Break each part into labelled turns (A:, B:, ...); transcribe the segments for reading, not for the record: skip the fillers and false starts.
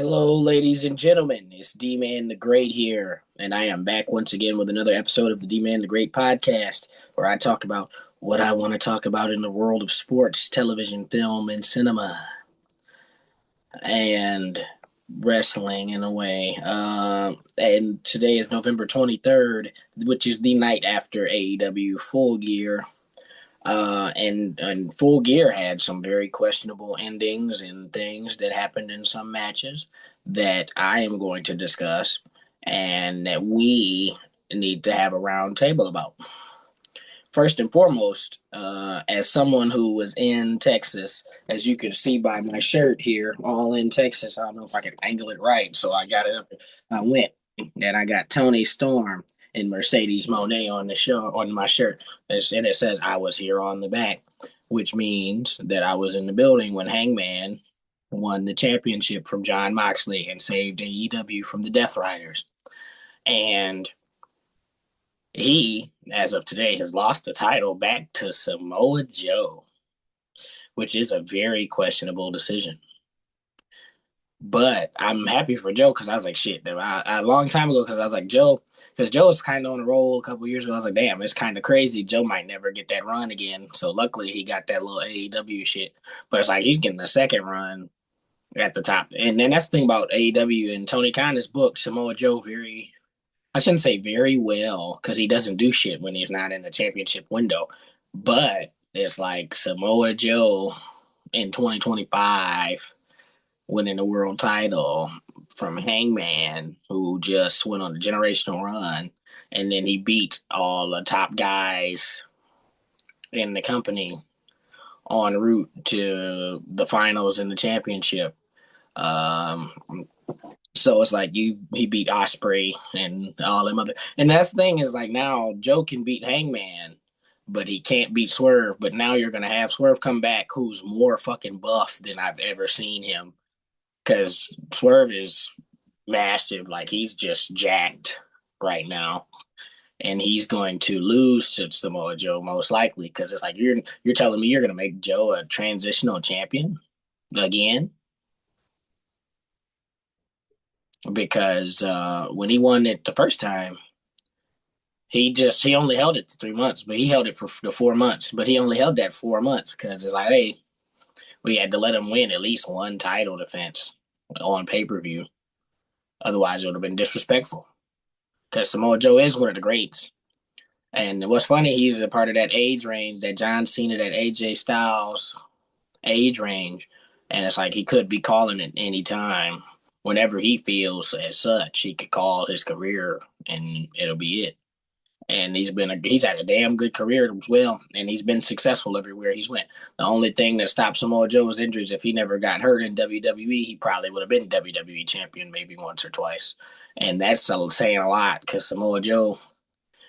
A: Hello, ladies and gentlemen. It's D-Man the Great here, and I am back once again with another episode of the D-Man the Great podcast, where I talk about what I want to talk about in the world of sports, television, film, and cinema, and wrestling in a way. And today is November 23rd, which is the night after AEW Full Gear. And Full Gear had some very questionable endings and things that happened in some matches that I am going to discuss and that we need to have a round table about. First and foremost, as someone who was in Texas, as you can see by my shirt here, all in Texas. I don't know if I can angle it right, so I got it up. I went and I got Tony Storm and Mercedes Monet on the show on my shirt, and it says I was here on the back, which means that I was in the building when Hangman won the championship from John Moxley and saved AEW from the Death Riders. And he, as of today, has lost the title back to Samoa Joe, which is a very questionable decision. But I'm happy for Joe because I was like, shit, a long time ago, because I was like, Joe, because Joe was kind of on a roll a couple years ago. I was like, damn, it's kind of crazy. Joe might never get that run again. So luckily he got that little AEW shit. But it's like he's getting a second run at the top. And then that's the thing about AEW and Tony Khan's book, Samoa Joe I shouldn't say very well because he doesn't do shit when he's not in the championship window. But it's like Samoa Joe in 2025 winning the world title from Hangman, who just went on a generational run. And then he beat all the top guys in the company en route to the finals and the championship. Um, So it's like he beat Osprey and all them other, and that's the thing is like now Joe can beat Hangman, but he can't beat Swerve. But now you're gonna have Swerve come back, who's more fucking buff than I've ever seen him, because Swerve is massive, like he's just jacked right now, and he's going to lose to Samoa Joe most likely because it's like you're telling me you're gonna make Joe a transitional champion again because when he won it the first time he only held it 3 months, but he held it for the 4 months. But he only held that 4 months because it's like, hey, we had to let him win at least one title defense on pay per view. Otherwise, it would have been disrespectful. Because Samoa Joe is one of the greats. And what's funny, he's a part of that age range, that John Cena, that AJ Styles age range. And it's like he could be calling it any time. Whenever he feels as such, he could call his career and it'll be it. And he's had a damn good career as well, and he's been successful everywhere he's went. The only thing that stopped Samoa Joe's injuries, if he never got hurt in WWE, he probably would have been WWE champion maybe once or twice, and that's saying a lot because Samoa Joe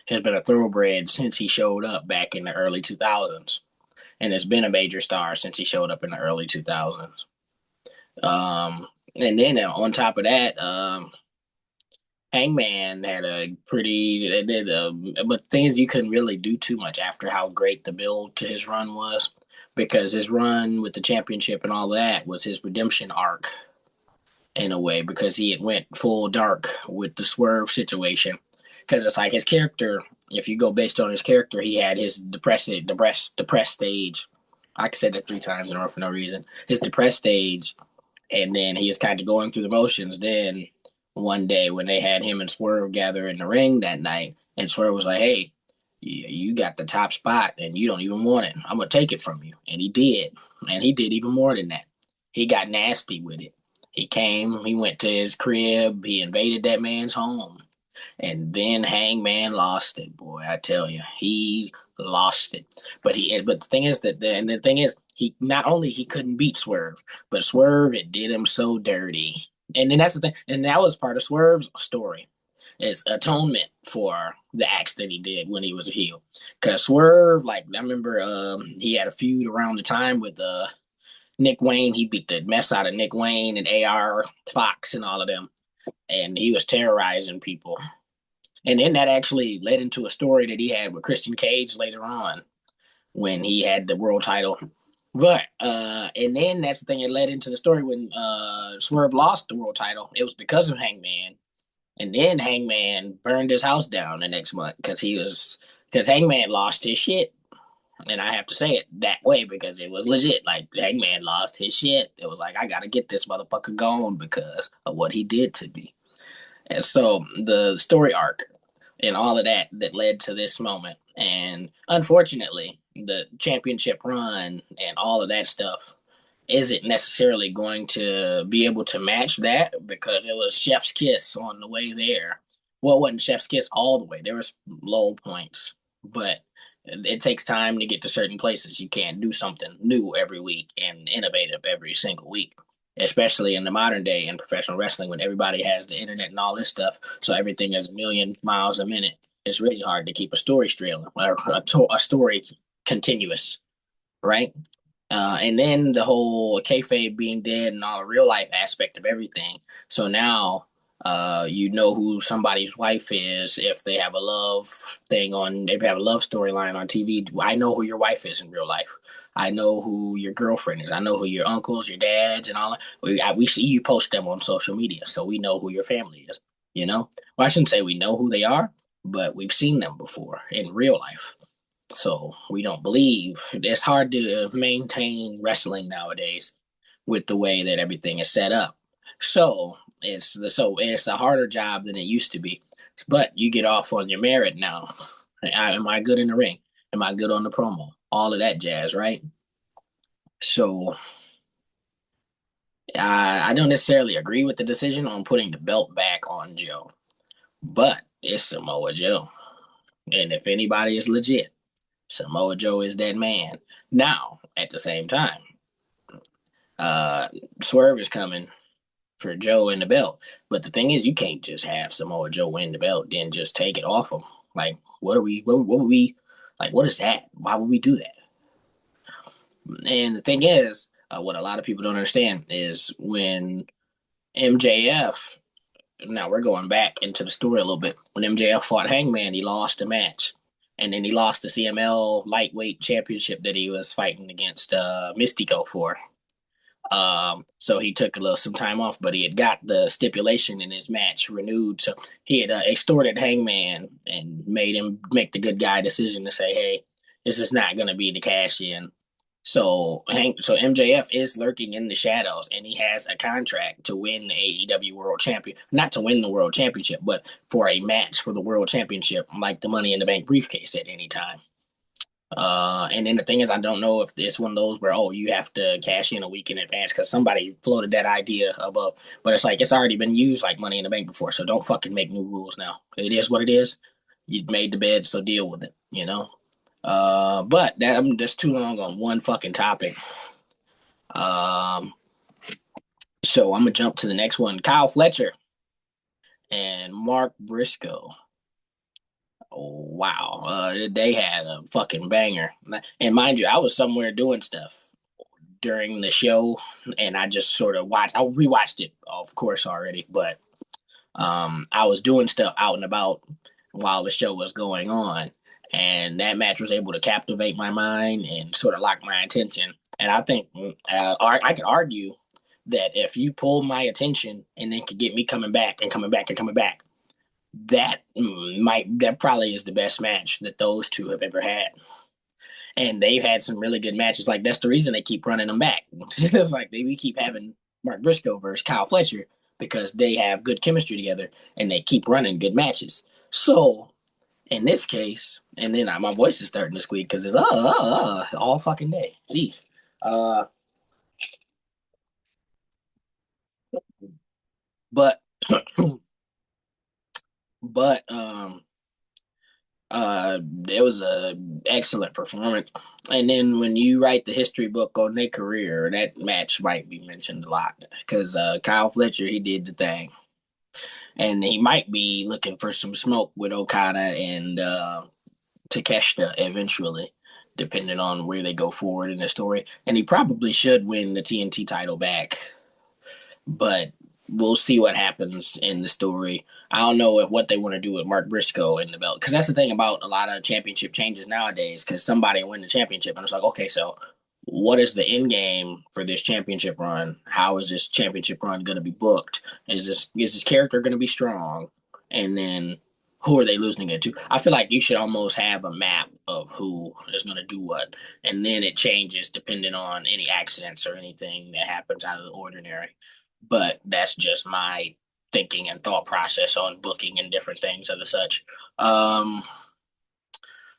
A: has been a thoroughbred since he showed up back in the early 2000s, and has been a major star since he showed up in the early 2000s. And then on top of that, Hangman had a pretty, but the thing is, you couldn't really do too much after how great the build to his run was, because his run with the championship and all that was his redemption arc in a way, because he had went full dark with the Swerve situation. Because it's like his character, if you go based on his character, he had his depressed stage. I said it 3 times in a row for no reason. His depressed stage, and then he is kind of going through the motions. Then one day when they had him and Swerve gather in the ring that night, and Swerve was like, "Hey, you got the top spot, and you don't even want it. I'm gonna take it from you." And he did even more than that. He got nasty with it. He came, he went to his crib, he invaded that man's home, and then Hangman lost it, boy. I tell you, he lost it. But the thing is he not only he couldn't beat Swerve, but Swerve it did him so dirty. And then that's the thing, and that was part of Swerve's story. It's atonement for the acts that he did when he was a heel. Cause Swerve, like I remember, he had a feud around the time with Nick Wayne. He beat the mess out of Nick Wayne and AR Fox and all of them, and he was terrorizing people. And then that actually led into a story that he had with Christian Cage later on when he had the world title. But and then that's the thing that led into the story when Swerve lost the world title. It was because of Hangman, and then Hangman burned his house down the next month because Hangman lost his shit. And I have to say it that way because it was legit. Like Hangman lost his shit. It was like I gotta get this motherfucker going because of what he did to me. And so the story arc and all of that that led to this moment. And unfortunately, the championship run and all of that stuff isn't necessarily going to be able to match that because it was chef's kiss on the way there. Well, it wasn't chef's kiss all the way. There was low points, but it takes time to get to certain places. You can't do something new every week and innovative every single week, especially in the modern day in professional wrestling when everybody has the internet and all this stuff. So everything is a million miles a minute. It's really hard to keep a story straight or a story continuous, right? And then the whole kayfabe being dead and all the real life aspect of everything. So now, you know who somebody's wife is if they have a love thing on, if they have a love storyline on TV. I know who your wife is in real life. I know who your girlfriend is. I know who your uncles, your dads, and all that. We see you post them on social media, so we know who your family is. You know, well, I shouldn't say we know who they are, but we've seen them before in real life. So we don't believe it's hard to maintain wrestling nowadays with the way that everything is set up. So it's a harder job than it used to be. But you get off on your merit now. Am I good in the ring? Am I good on the promo? All of that jazz, right? So I don't necessarily agree with the decision on putting the belt back on Joe, but it's Samoa Joe. And if anybody is legit, Samoa Joe is that man. Now, at the same time, uh, Swerve is coming for Joe in the belt. But the thing is, you can't just have Samoa Joe win the belt, then just take it off him. Like, what would we, like, what is that? Why would we do that? And the thing is, what a lot of people don't understand is when MJF, now we're going back into the story a little bit. When MJF fought Hangman, he lost the match. And then he lost the CML lightweight championship that he was fighting against Mystico for. So he took a little some time off, but he had got the stipulation in his match renewed. So he had extorted Hangman and made him make the good guy decision to say, "Hey, this is not going to be the cash in." So MJF is lurking in the shadows, and he has a contract to win the AEW World Champion, not to win the World Championship, but for a match for the World Championship, like the Money in the Bank briefcase at any time. And then the thing is, I don't know if it's one of those where, oh, you have to cash in a week in advance because somebody floated that idea above. But it's like it's already been used like Money in the Bank before, so don't fucking make new rules now. It is what it is. You made the bed, so deal with it. You know. But that's too long on one fucking topic. Um, so I'm gonna jump to the next one. Kyle Fletcher and Mark Briscoe. Oh, wow. They had a fucking banger. And mind you, I was somewhere doing stuff during the show, and I just sort of watched. I rewatched it, of course, already, but I was doing stuff out and about while the show was going on, and that match was able to captivate my mind and sort of lock my attention. And I think I could argue that if you pull my attention and then could get me coming back and coming back and coming back, that probably is the best match that those two have ever had. And they've had some really good matches. Like that's the reason they keep running them back. It's like we keep having Mark Briscoe versus Kyle Fletcher because they have good chemistry together and they keep running good matches. So in this case, and then my voice is starting to squeak because it's all fucking day. Gee. Uh, but but it was a excellent performance. And then when you write the history book on their career, that match might be mentioned a lot because Kyle Fletcher he did the thing, and he might be looking for some smoke with Okada and Takeshita eventually, depending on where they go forward in the story. And he probably should win the TNT title back, but we'll see what happens in the story. I don't know what they want to do with Mark Briscoe in the belt because that's the thing about a lot of championship changes nowadays. Because somebody win the championship and it's like, okay, so what is the end game for this championship run? How is this championship run going to be booked? Is this character going to be strong? And then who are they losing it to? I feel like you should almost have a map of who is going to do what, and then it changes depending on any accidents or anything that happens out of the ordinary. But that's just my thinking and thought process on booking and different things of the such. Um,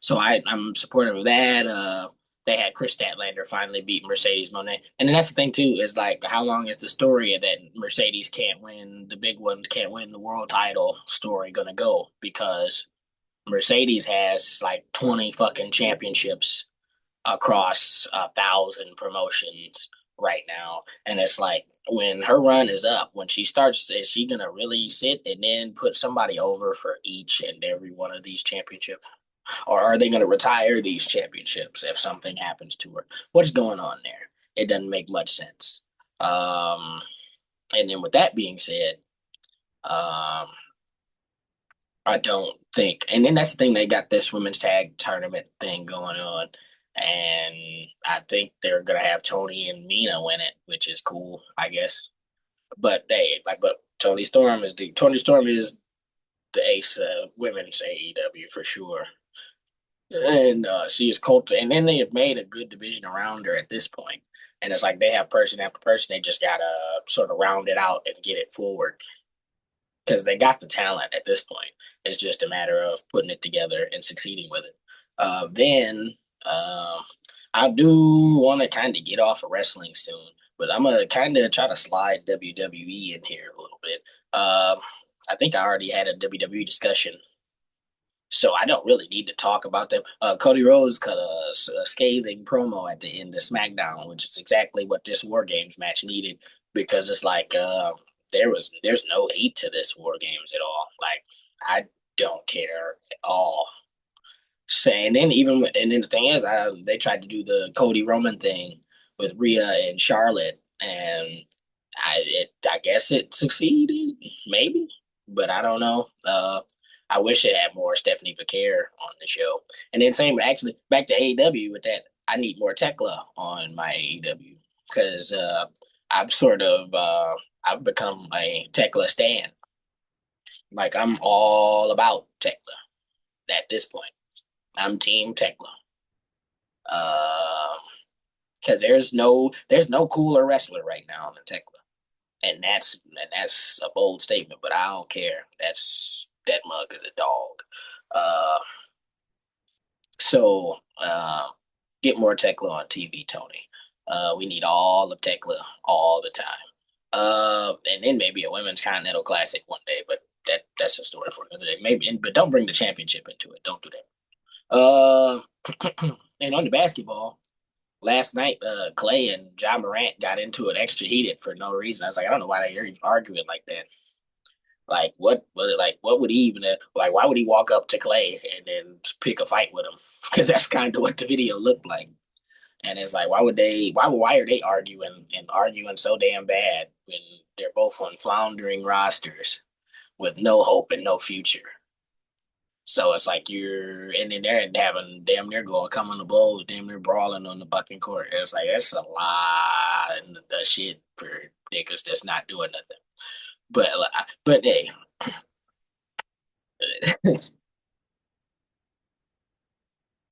A: so I'm supportive of that. They had Chris Statlander finally beat Mercedes Monet, and then that's the thing too is like how long is the story that Mercedes can't win the big one, can't win the world title story gonna go? Because Mercedes has like 20 fucking championships across 1,000 promotions right now, and it's like when her run is up, when she starts, is she gonna really sit and then put somebody over for each and every one of these championships? Or are they going to retire these championships if something happens to her? What's going on there? It doesn't make much sense. Um, and then with that being said, um, I don't think, and then that's the thing, they got this women's tag tournament thing going on. And I think they're going to have Tony and Mina win it, which is cool, I guess. But but Tony Storm is the ace of women's AEW for sure. And she is cult, and then they have made a good division around her at this point. And it's like they have person after person. They just gotta sort of round it out and get it forward because they got the talent at this point. It's just a matter of putting it together and succeeding with it. Then I do want to kind of get off of wrestling soon, but I'm gonna kind of try to slide WWE in here a little bit. I think I already had a WWE discussion, so I don't really need to talk about them. Cody Rhodes cut a scathing promo at the end of SmackDown, which is exactly what this War Games match needed, because it's like there's no heat to this War Games at all. Like I don't care at all. Saying then and then the thing is, they tried to do the Cody Roman thing with Rhea and Charlotte, and I guess it succeeded, maybe, but I don't know. I wish it had more Stephanie Vaquer on the show. And then same actually back to AEW with that. I need more Tekla on my AEW because I've sort of I've become a Tekla stan. Like I'm all about Tekla at this point. I'm Team Tekla. Um, because there's no cooler wrestler right now than Tekla. And that's a bold statement, but I don't care. That mug is a dog. Uh, so get more Tekla on TV, Tony. We need all of Tekla all the time. And then maybe a women's continental classic one day, but that's a story for another day. Maybe, but don't bring the championship into it. Don't do that. And on the basketball, last night, Clay and John Morant got into it extra heated for no reason. I was like, I don't know why they're arguing like that. Like what would he even like? Why would he walk up to Clay and then pick a fight with him? Because that's kind of what the video looked like. And it's like, why are they arguing so damn bad when they're both on floundering rosters with no hope and no future? So it's like and then they're having damn near going coming to blows, damn near brawling on the bucking court. It's like that's a lot of shit for niggas that's not doing nothing. But hey,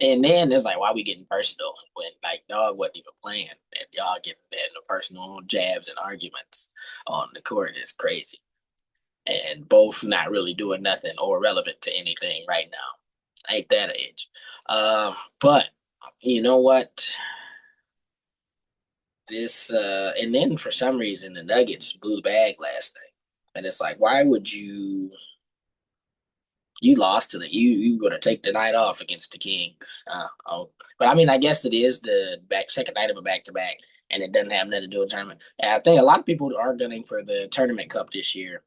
A: and then it's like, why we getting personal when like dog wasn't even playing and y'all getting into personal jabs and arguments on the court is crazy. And both not really doing nothing or relevant to anything right now. Ain't that age? But you know what? And then for some reason the Nuggets blew the bag last night, and it's like, why would you lost to you going to take the night off against the Kings? But I mean, I guess it is the second night of a back to back, and it doesn't have nothing to do with the tournament. And I think a lot of people are gunning for the tournament cup this year,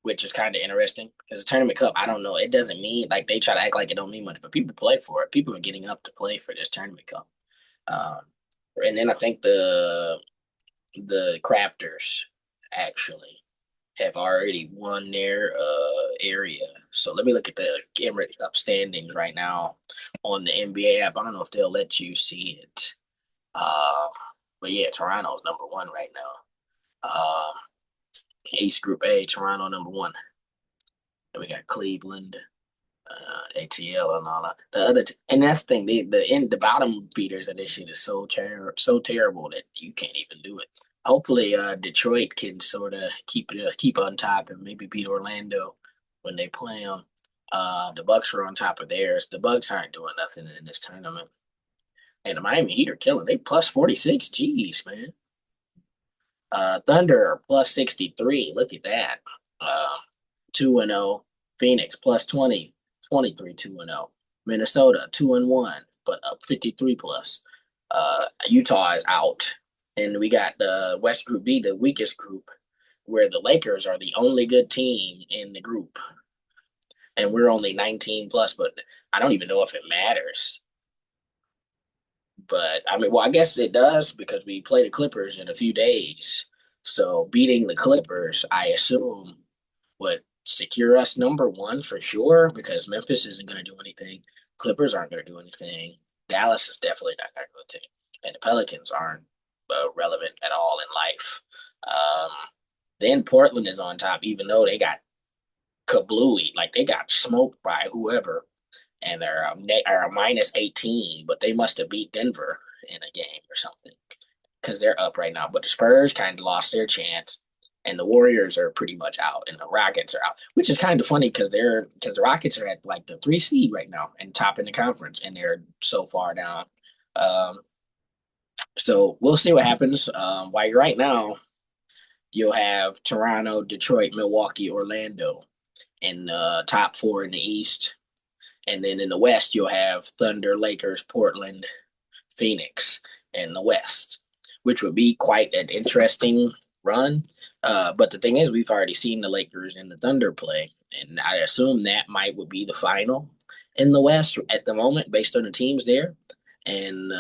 A: which is kind of interesting because the tournament cup, I don't know, it doesn't mean like they try to act like it don't mean much, but people play for it. People are getting up to play for this tournament cup. Um, and then I think the Crafters actually have already won their area. So let me look at the Emirates Cup standings right now on the NBA app. I don't know if they'll let you see it. Uh, but yeah, Toronto's number one right now. East Group A, Toronto number one. Then we got Cleveland, ATL, and all that. And that's the thing. The bottom feeders of this shit is so terrible that you can't even do it. Hopefully, Detroit can sort of keep on top and maybe beat Orlando when they play them. The Bucks are on top of theirs. The Bucks aren't doing nothing in this tournament, and the Miami Heat are killing. They plus 46. Jeez, man. Thunder are plus 63. Look at that. 2-0. Phoenix plus 20, 23 2-0. Minnesota 2-1, but up 53 plus. Utah is out. And we got the West Group B, the weakest group, where the Lakers are the only good team in the group. And we're only 19 plus, but I don't even know if it matters. But I mean, well, I guess it does because we play the Clippers in a few days. So beating the Clippers, I assume, would secure us number one for sure because Memphis isn't going to do anything. Clippers aren't going to do anything. Dallas is definitely not going to do anything. And the Pelicans aren't relevant at all in life. Um, then Portland is on top, even though they got kablooey, like they got smoked by whoever, and they're a minus 18, but they must have beat Denver in a game or something because they're up right now. But the Spurs kind of lost their chance, and the Warriors are pretty much out, and the Rockets are out, which is kind of funny because the Rockets are at like the 3 seed right now and top in the conference, and they're so far down. Um, so we'll see what happens. While right now you'll have Toronto, Detroit, Milwaukee, Orlando in top four in the East, and then in the West you'll have Thunder, Lakers, Portland, Phoenix in the West, which would be quite an interesting run. But the thing is, we've already seen the Lakers and the Thunder play, and I assume that would be the final in the West at the moment, based on the teams there. And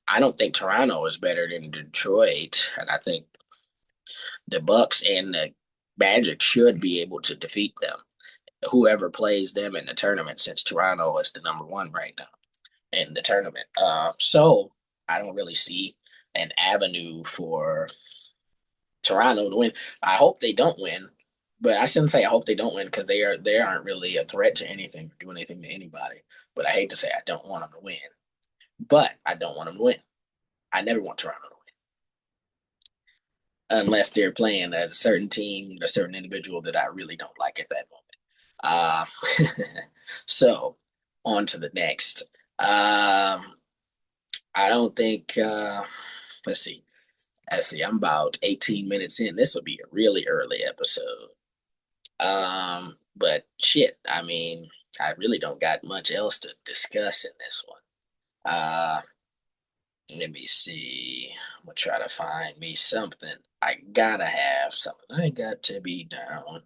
A: I don't think Toronto is better than Detroit, and I think the Bucks and the Magic should be able to defeat them. Whoever plays them in the tournament, since Toronto is the number one right now in the tournament. So I don't really see an avenue for Toronto to win. I hope they don't win, but I shouldn't say I hope they don't win because they aren't really a threat to anything or do anything to anybody. But I hate to say I don't want them to win, but I don't want them to win. I never want Toronto to win unless they're playing a certain team, a certain individual that I really don't like at that moment. So on to the next. I don't think. Let's see. I'm about 18 minutes in. This will be a really early episode. But shit, I mean, I really don't got much else to discuss in this one. Let me see. I'm gonna try to find me something. I gotta have something. I got to be down.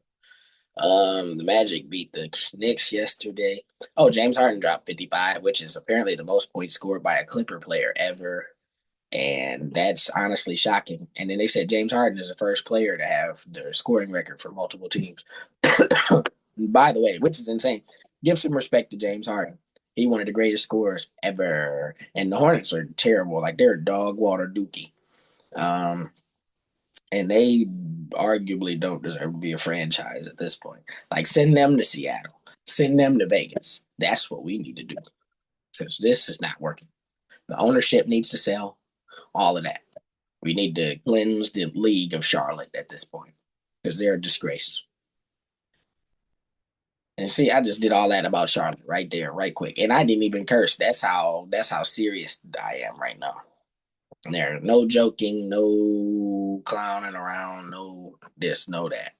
A: The Magic beat the Knicks yesterday. Oh, James Harden dropped 55, which is apparently the most points scored by a Clipper player ever. And that's honestly shocking. And then they said James Harden is the first player to have the scoring record for multiple teams. By the way, which is insane. Give some respect to James Harden. He one of the greatest scorers ever. And the Hornets are terrible. Like they're dog water dookie. Um, and they arguably don't deserve to be a franchise at this point. Like send them to Seattle. Send them to Vegas. That's what we need to do. Because this is not working. The ownership needs to sell. All of that. We need to cleanse the league of Charlotte at this point because they're a disgrace. And see, I just did all that about Charlotte right there, right quick, and I didn't even curse. That's how serious I am right now. There's no joking, no clowning around, no this, no that.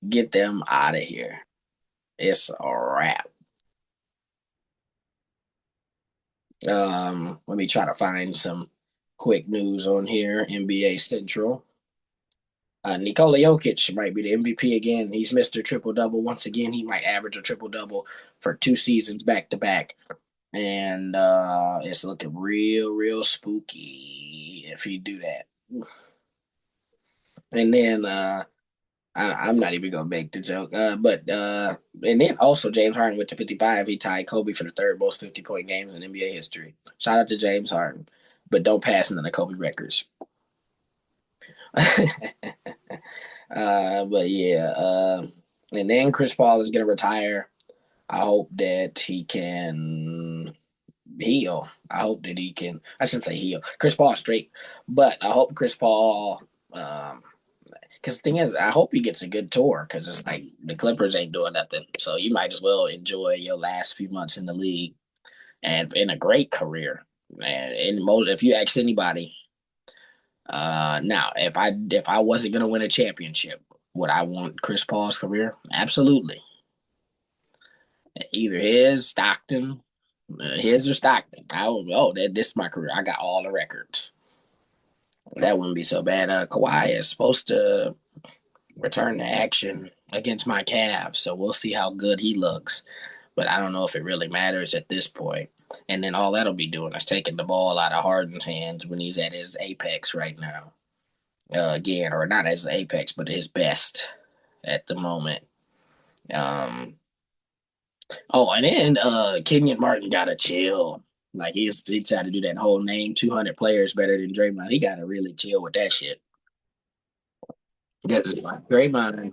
A: Get them out of here. It's a wrap. Let me try to find some quick news on here. NBA Central. Nikola Jokic might be the MVP again. He's Mr. Triple Double once again. He might average a triple double for 2 seasons back to back, and it's looking real spooky if he do that. And then I'm not even gonna make the joke, but and then also James Harden with the 55. He tied Kobe for the third most 50-point games in NBA history. Shout out to James Harden. but don't pass none of Kobe records. But yeah, and then Chris Paul is gonna retire. I hope that he can heal. I hope that he can. I shouldn't say heal. Chris Paul straight, but I hope Chris Paul. Because the thing is, I hope he gets a good tour. Because it's like the Clippers ain't doing nothing, so you might as well enjoy your last few months in the league and in a great career. And if you ask anybody, now if I wasn't gonna win a championship, would I want Chris Paul's career? Absolutely. Either his or Stockton. This is my career. I got all the records. That wouldn't be so bad. Kawhi is supposed to return to action against my Cavs, so we'll see how good he looks. But I don't know if it really matters at this point. And then all that'll be doing is taking the ball out of Harden's hands when he's at his apex right now. Again, or not his apex, but his best at the moment. Um, and then Kenyon Martin gotta chill. Like he tried to do that whole name 200 players better than Draymond. He gotta really chill with that shit. Because it's like Draymond,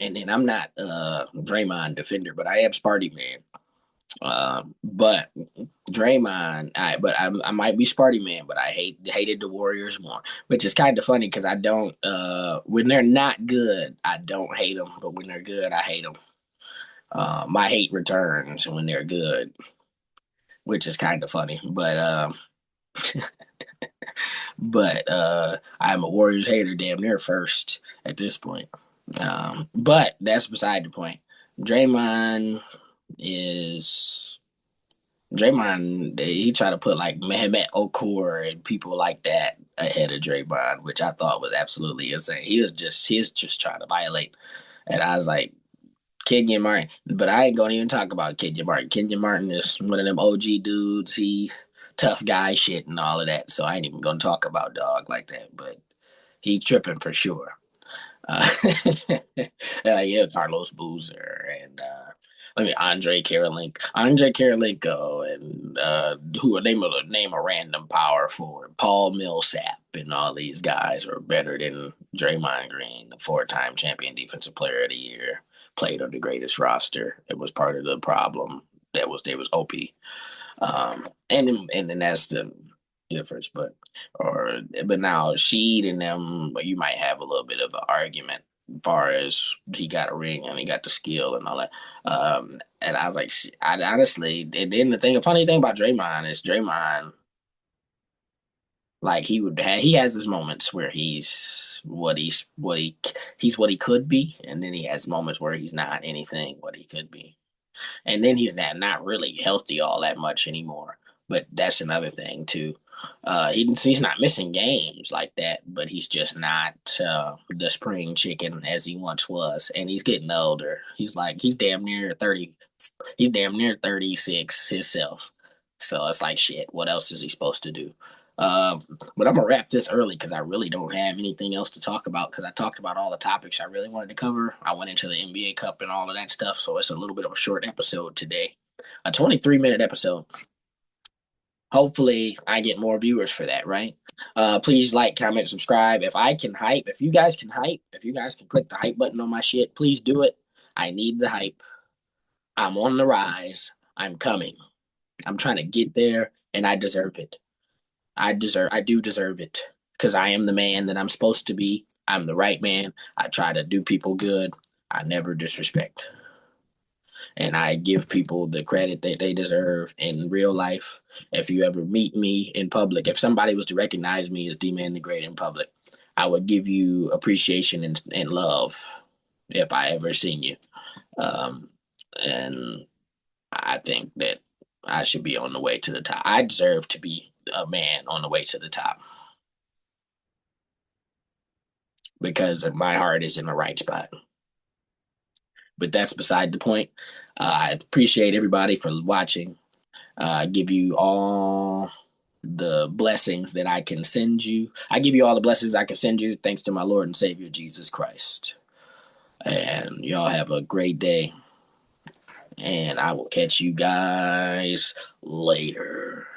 A: and then I'm not Draymond defender, but I am Sparty man. But Draymond, I might be Sparty man, but I hated the Warriors more, which is kind of funny because I don't. When they're not good, I don't hate them, but when they're good, I hate them. My hate returns when they're good, which is kind of funny. But I'm a Warriors hater, damn near first at this point. But that's beside the point. Draymond is Draymond. He tried to put like Mehmet Okur and people like that ahead of Draymond, which I thought was absolutely insane. He was just trying to violate, and I was like, Kenyon Martin, but I ain't gonna even talk about Kenyon Martin. Kenyon Martin is one of them OG dudes. He tough guy shit and all of that. So I ain't even gonna talk about dog like that. But he tripping for sure. Uh, yeah, Carlos Boozer and Andre Karolinko, and who name a random power forward, Paul Millsap, and all these guys are better than Draymond Green, the 4-time champion defensive player of the year, played on the greatest roster. It was part of the problem. They was OP. And then that's the difference. But now Sheed and them, you might have a little bit of an argument as far as he got a ring and he got the skill and all that. And I was like, I honestly, and then the funny thing about Draymond is Draymond, like he has his moments where he's what he could be, and then he has moments where he's not anything what he could be. And then he's not really healthy all that much anymore. But that's another thing too. He's not missing games like that, but he's just not the spring chicken as he once was. And he's getting older. He's damn near 30. He's damn near 36 himself. So it's like shit. What else is he supposed to do? But I'm gonna wrap this early because I really don't have anything else to talk about because I talked about all the topics I really wanted to cover. I went into the NBA Cup and all of that stuff, so it's a little bit of a short episode today, a 23-minute episode. Hopefully, I get more viewers for that. Right? Please like, comment, subscribe. If you guys can hype, if you guys can click the hype button on my shit, please do it. I need the hype. I'm on the rise. I'm coming. I'm trying to get there, and I deserve it. I do deserve it because I am the man that I'm supposed to be. I'm the right man. I try to do people good. I never disrespect. And I give people the credit that they deserve in real life. If you ever meet me in public, if somebody was to recognize me as DManThaGr8 in public, I would give you appreciation and love if I ever seen you. Um, and I think that I should be on the way to the top. I deserve to be a man on the way to the top because my heart is in the right spot. But that's beside the point. I appreciate everybody for watching. I give you all the blessings that I can send you. I give you all the blessings I can send you thanks to my Lord and Savior, Jesus Christ. And y'all have a great day. And I will catch you guys later.